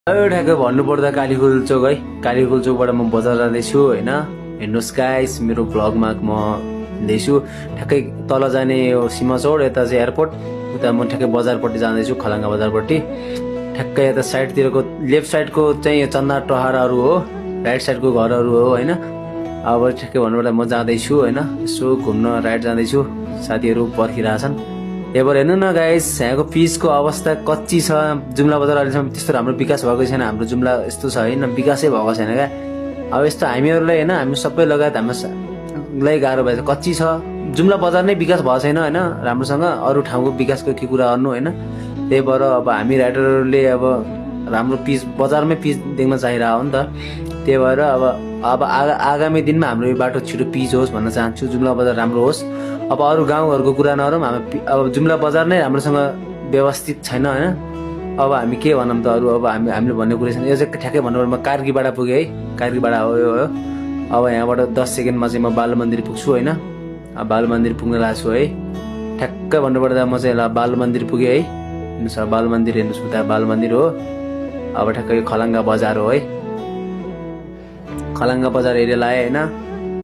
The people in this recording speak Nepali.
ठ्याक्कै भन्नुपर्दा कालीकुल चोक है। कालीकुल चोकबाट म बजार जाँदैछु होइन। हेर्नुहोस् गाइस, मेरो भ्लगमा म हिँड्दैछु ठ्याक्कै तल जाने यो सिमाचौर, यता चाहिँ एयरपोर्ट, उता म ठ्याक्कै बजारपट्टि जाँदैछु, खलाङ्गा बजारपट्टि। ठ्याक्कै यता साइडतिरको लेफ्ट साइडको चाहिँ चन्दा टहराहरू हो, राइट साइडको घरहरू हो होइन। अब ठ्याक्कै भन्नुपर्दा म जाँदैछु होइन, यसो घुम्न राइड जाँदैछु, साथीहरू पर्खिरहेछन्। यहाँबाट हेर्नु न गाइस, यहाँको पिचको अवस्था कच्ची छ। जुम्ला बजार अहिलेसम्म त्यस्तो राम्रो विकास भएको छैन। हाम्रो जुम्ला यस्तो छ होइन, विकासै भएको छैन क्या। अब यस्तो हामीहरूलाई होइन, हामी सबै लगायत हामीलाई गाह्रो भएछ, कच्ची छ। जुम्ला बजार नै विकास भएको छैन होइन राम्रोसँग, अरू ठाउँको विकासको के कुरा गर्नु होइन। त्यही भएर अब हामी राइडरहरूले अब राम्रो पिच, बजारमै पिच देख्न चाहिरहेको हो नि त। त्यही भएर अब आगामी दिनमा हाम्रो यो बाटो छिटो पिच होस् भन्न चाहन्छु, जुम्ला बजार राम्रो होस्। अब अरू गाउँहरूको कुरा नगरौँ, अब जुम्ला बजार नै राम्रोसँग व्यवस्थित छैन होइन। अब हामी के भनौँ त अरू, अब हामीले भन्ने कुरा छैन। यो चाहिँ ठ्याक्कै भन्नुपर्दा म कार्कीबाट पुगेँ है, कार्कीबाट हो यो हो। अब यहाँबाट 10 सेकेन्डमा चाहिँ म बाल मन्दिर पुग्छु होइन। अब बाल मन्दिर पुग्न लागेको छु है। ठ्याक्कै भन्नुपर्दा म चाहिँ बाल मन्दिर पुगेँ है। हेर्नुहोस् बाल मन्दिर, हेर्नुहोस् उता बाल मन्दिर हो। अब ठ्याक्कै खलाङ्गा बजार हो है, खलाङ्गा बजार एरिया लाएँ होइन।